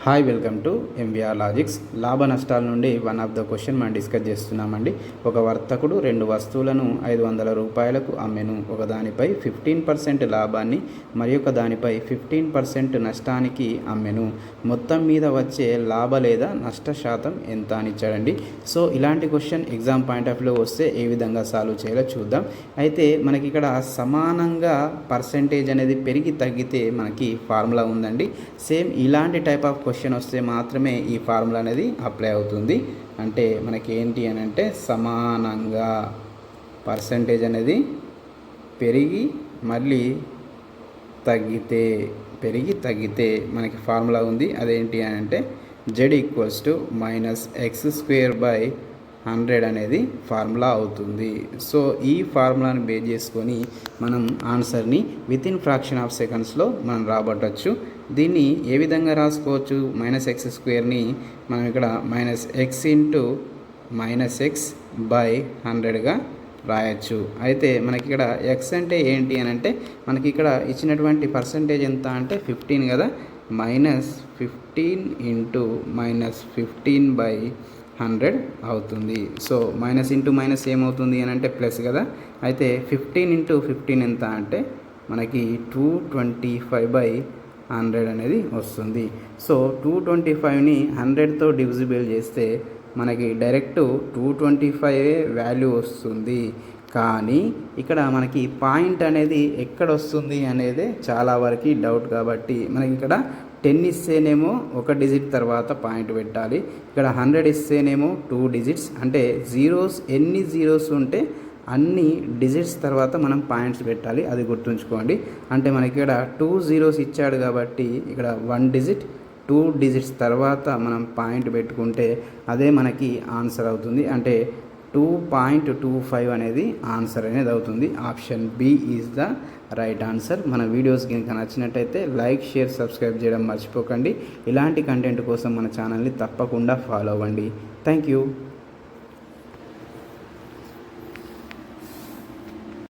Hi welcome to MVR logics. లాభ నష్టాల నుండి వన్ ఆఫ్ ద క్వశ్చన్ మనం డిస్కస్ చేస్తున్నామండి. ఒక వర్తకుడు 2 వస్తువులను 500 రూపాయలకు అమ్మెను. ఒకదానిపై 15% లాభాన్ని మరి ఒక దానిపై 15% నష్టానికి అమ్మెను. మొత్తం మీద వచ్చే లాభ లేదా నష్ట శాతం ఎంత అని ఇచ్చాడండి. సో ఇలాంటి క్వశ్చన్ ఎగ్జామ్ పాయింట్ ఆఫ్ వ్యూలో వస్తే ఏ విధంగా సాల్వ్ చేయాలో చూద్దాం. అయితే మనకి ఇక్కడ సమానంగా పర్సెంటేజ్ అనేది పెరిగి తగ్గితే మనకి ఫార్ములా ఉందండి. సేమ్ ఇలాంటి టైప్ ఆఫ్ క్వశ్చన్ వస్తే మాత్రమే ఈ ఫార్ములా అనేది అప్లై అవుతుంది. అంటే మనకి ఏంటి అని అంటే సమానంగా పర్సంటేజ్ అనేది పెరిగి మళ్ళీ తగ్గితే మనకి ఫార్ములా ఉంది. అదేంటి అని అంటే z - x²/100 అనేది ఫార్ములా అవుతుంది. సో ఈ ఫార్ములాని బేస్ చేసుకొని మనం ఆన్సర్ని వితిన్ ఫ్రాక్షన్ ఆఫ్ సెకండ్స్లో మనం రాబట్టవచ్చు. దీన్ని ఏ విధంగా రాసుకోవచ్చు? -x² మనం ఇక్కడ -x - x/100గా రాయొచ్చు. అయితే మనకి ఇక్కడ x అంటే ఏంటి అని అంటే మనకి ఇక్కడ ఇచ్చినటువంటి పర్సంటేజ్ ఎంత అంటే 15 కదా. -15 × -15/100 అవుతుంది. సో మైనస్ ఇంటూ మైనస్ ఏమవుతుంది అని అంటే ప్లస్ కదా. అయితే 15 × 15 ఎంత అంటే మనకి 225/100 అనేది వస్తుంది. సో 225ని 100తో డివిజిబుల్ చేస్తే మనకి డైరెక్ట్ 225 వాల్యూ వస్తుంది. కానీ ఇక్కడ మనకి పాయింట్ అనేది ఎక్కడ వస్తుంది అనేది చాలా వరకు డౌట్. కాబట్టి మనకి ఇక్కడ 10 ఇస్తేనేమో 1 డిజిట్ తర్వాత పాయింట్ పెట్టాలి. ఇక్కడ 100 ఇస్తేనేమో 2 డిజిట్స్. అంటే ఎన్ని జీరోస్ ఉంటే అన్ని డిజిట్స్ తర్వాత మనం పాయింట్స్ పెట్టాలి. అది గుర్తుంచుకోండి. అంటే మనకి ఇక్కడ 2 జీరోస్ ఇచ్చాడు కాబట్టి ఇక్కడ 1 డిజిట్ 2 డిజిట్స్ తర్వాత మనం పాయింట్ పెట్టుకుంటే అదే మనకి ఆన్సర్ అవుతుంది. అంటే 2.25 అనేది ఆన్సర్ అనేది అవుతుంది. Option B is the right answer. మన వీడియోస్ కనుక నచ్చినట్టయితే లైక్, షేర్, సబ్స్క్రైబ్ చేయడం మర్చిపోకండి. ఇలాంటి కంటెంట్ కోసం మన ఛానల్ని తప్పకుండా ఫాలో అవ్వండి. Thank you.